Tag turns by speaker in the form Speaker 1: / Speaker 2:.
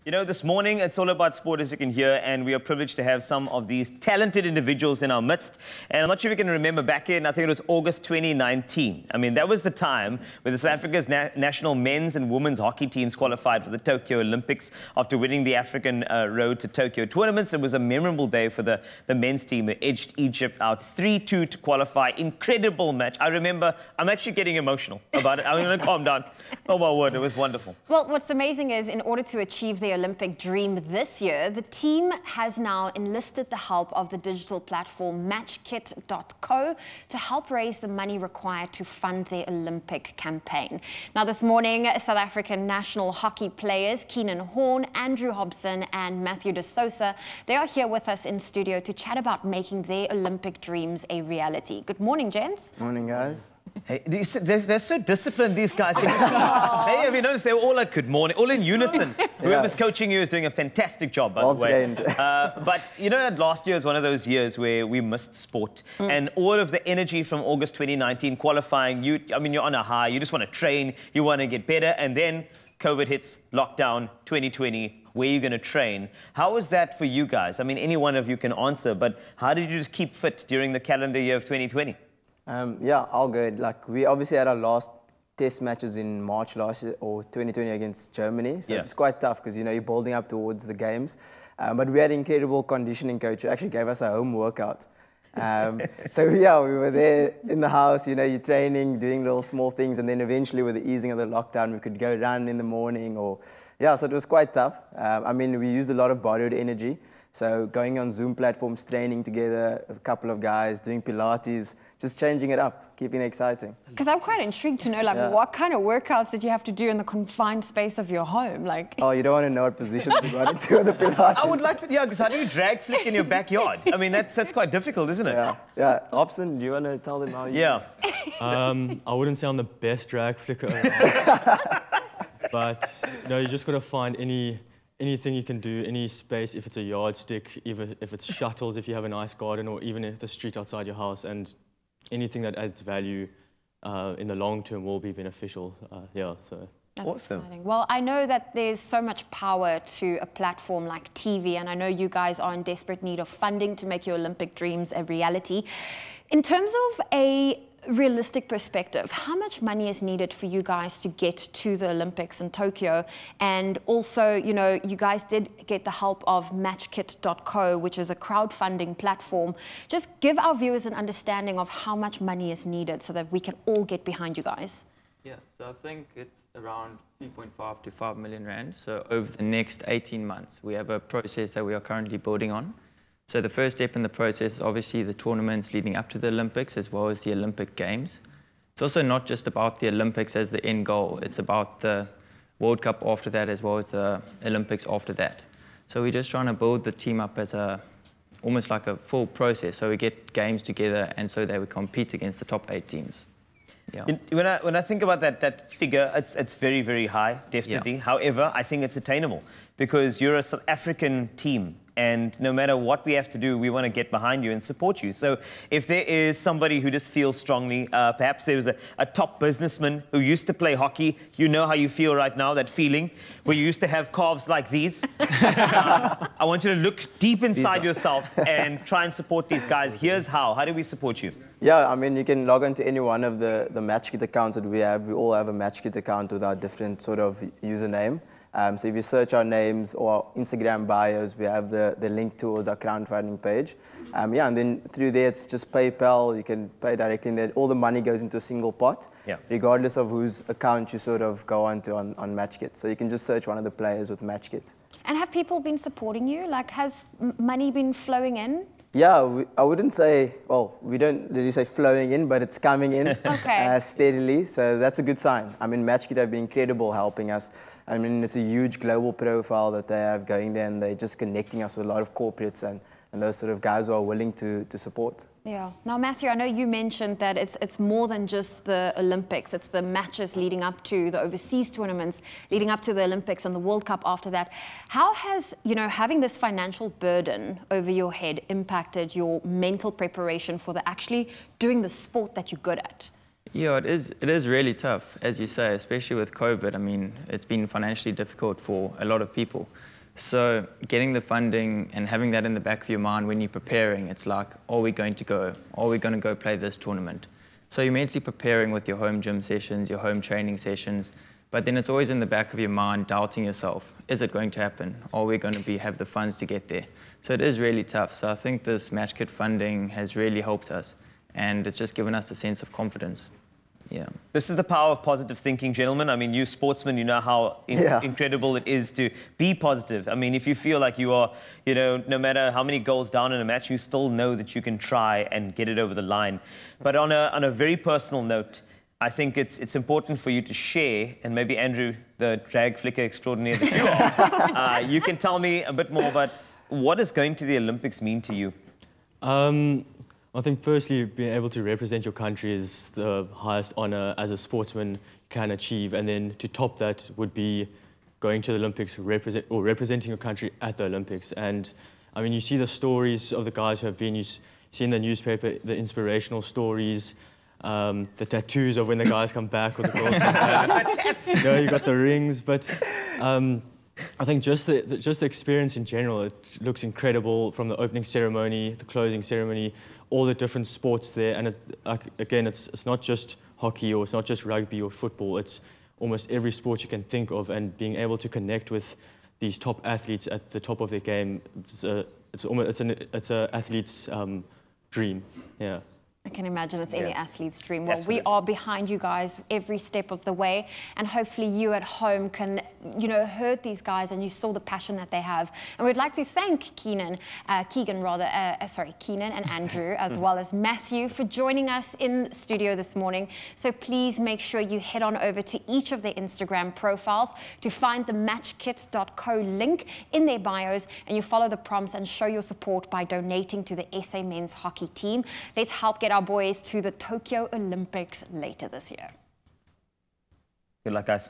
Speaker 1: You know, this morning, it's all about sport, as you can hear, and we are privileged to have some of these talented individuals in our midst. And I'm not sure if you can remember back in, I think it was August 2019. I mean, that was the time where the South Africa's national men's and women's hockey teams qualified for the Tokyo Olympics after winning the African Road to Tokyo tournaments. It was a memorable day for the men's team. They edged Egypt out 3-2 to qualify. Incredible match. I remember, I'm actually getting emotional about it. I'm going to calm down. Oh, my word, it was wonderful.
Speaker 2: Well, what's amazing is, in order to achieve the Olympic dream this year, the team has now enlisted the help of the digital platform matchkit.co to help raise the money required to fund their Olympic campaign. Now, this morning, South African national hockey players Keenan Horne, Andrew Hobson and Matthew de Sousa, they are here with us in studio to chat about making their Olympic dreams a reality. Good morning, gents.
Speaker 3: Morning, guys.
Speaker 1: Hey, they're so disciplined, these guys. Hey, have you noticed? They were all like, good morning, all in unison. Whoever's coaching you is doing a fantastic job, by the way. But you know that last year was one of those years where we missed sport. And all of the energy from August 2019 qualifying, you're on a high. You just want to train. You want to get better. And then COVID hits, lockdown, 2020. Where are you going to train? How was that for you guys? I mean, any one of you can answer, but how did you just keep fit during the calendar year of 2020?
Speaker 3: Yeah, all good. Like, we obviously had our last test matches in March last year, or 2020 against Germany. So it's quite tough because, you know, you're building up towards the games. But we had an incredible conditioning coach who actually gave us a home workout. So, yeah, we were there in the house, you know, you're training, doing little small things. And then eventually with the easing of the lockdown, we could go run in the morning or, yeah, so it was quite tough. I mean, we used a lot of borrowed energy. So going on Zoom platforms, training together, a couple of guys, doing Pilates, just changing it up, keeping it exciting.
Speaker 2: Because I'm quite intrigued to know, like, what kind of workouts did you have to do in the confined space of your home? Like,
Speaker 3: oh, you don't want to know what positions we got into with the Pilates.
Speaker 1: I would like to, yeah, because how do you drag flick in your backyard? I mean, that's quite difficult, isn't it?
Speaker 3: Yeah. Hobson, do you want to tell them how you
Speaker 4: I wouldn't say I'm the best drag flicker, but no, you just got to find anything you can do, any space, if it's a yardstick, if it's shuttles, if you have a nice garden, or even if the street outside your house, and anything that adds value in the long term will be beneficial. So.
Speaker 2: That's awesome. Exciting. Well, I know that there's so much power to a platform like TV, and I know you guys are in desperate need of funding to make your Olympic dreams a reality. In terms of a realistic perspective, how much money is needed for you guys to get to the Olympics in Tokyo? And also, you know, you guys did get the help of matchkit.co, which is a crowdfunding platform. Just give our viewers an understanding of how much money is needed so that we can all get behind you guys.
Speaker 5: Yeah, so I think it's around 3.5 to 5 million rand. So over the next 18 months, we have a process that we are currently building on. So the first step in the process is obviously the tournaments leading up to the Olympics as well as the Olympic Games. It's also not just about the Olympics as the end goal. It's about the World Cup after that as well as the Olympics after that. So we're just trying to build the team up as almost like a full process. So we get games together and so that we compete against the top 8 teams. Yeah.
Speaker 1: When I think about that figure, it's very, very high, definitely. Yeah. However, I think it's attainable because you're a South African team. And no matter what we have to do, we want to get behind you and support you. So if there is somebody who just feels strongly, perhaps there was a top businessman who used to play hockey, you know how you feel right now, that feeling, where you used to have calves like these. I want you to look deep inside yourself and try and support these guys. Here's how. How do we support you?
Speaker 3: Yeah, I mean, you can log into any one of the MatchKit accounts that we have. We all have a MatchKit account with our different sort of username. So if you search our names or our Instagram bios, we have the link towards our crowdfunding page. And then through there, it's just PayPal. You can pay directly in there. All the money goes into a single pot, regardless of whose account you sort of go onto on MatchKit. So you can just search one of the players with MatchKit. And
Speaker 2: have people been supporting you? Like, has money been flowing in?
Speaker 3: Yeah, I wouldn't say, well, we don't really say flowing in, but it's coming in steadily. So that's a good sign. I mean, MatchKit have been incredible helping us. I mean, it's a huge global profile that they have going there, and they're just connecting us with a lot of corporates and those sort of guys who are willing to support.
Speaker 2: Yeah. Now, Matthew, I know you mentioned that it's more than just the Olympics. It's the matches leading up to the overseas tournaments, leading up to the Olympics and the World Cup after that. How has, you know, having this financial burden over your head impacted your mental preparation for actually doing the sport that you're good at?
Speaker 5: Yeah, it is really tough, as you say, especially with COVID. I mean, it's been financially difficult for a lot of people. So getting the funding and having that in the back of your mind when you're preparing, it's like, are we going to go? Are we going to go play this tournament? So you're mentally preparing with your home gym sessions, your home training sessions, but then it's always in the back of your mind doubting yourself. Is it going to happen? Are we going to have the funds to get there? So it is really tough. So I think this match kit funding has really helped us, and it's just given us a sense of confidence. Yeah. This
Speaker 1: is the power of positive thinking, gentlemen. I mean, you sportsmen, you know how incredible it is to be positive. I mean, if you feel like you are, you know, no matter how many goals down in a match, you still know that you can try and get it over the line. But on a very personal note, I think it's important for you to share, and maybe Andrew, the drag flicker extraordinaire that you are, you can tell me a bit more about what does going to the Olympics mean to you?
Speaker 4: I think firstly, being able to represent your country is the highest honor as a sportsman can achieve. And then to top that would be going to the Olympics, representing your country at the Olympics. And I mean, you see the stories of the guys who have been, you see in the newspaper, the inspirational stories, the tattoos of when the guys come back or the girls come back. You know, you got the rings, but I think just the experience in general, it looks incredible from the opening ceremony, the closing ceremony, all the different sports there. And it's, again, it's not just hockey or it's not just rugby or football. It's almost every sport you can think of, and being able to connect with these top athletes at the top of their game, it's an athlete's dream. Yeah.
Speaker 2: I can imagine it's any athlete's dream. Well, we are behind you guys every step of the way, and hopefully you at home can, you know, heard these guys and you saw the passion that they have. And we'd like to thank Keenan and Andrew, as well as Matthew, for joining us in studio this morning. So please make sure you head on over to each of their Instagram profiles to find the matchkit.co link in their bios, and you follow the prompts and show your support by donating to the SA men's hockey team. Let's help get our boys to the Tokyo Olympics later this year.
Speaker 1: Good luck, guys.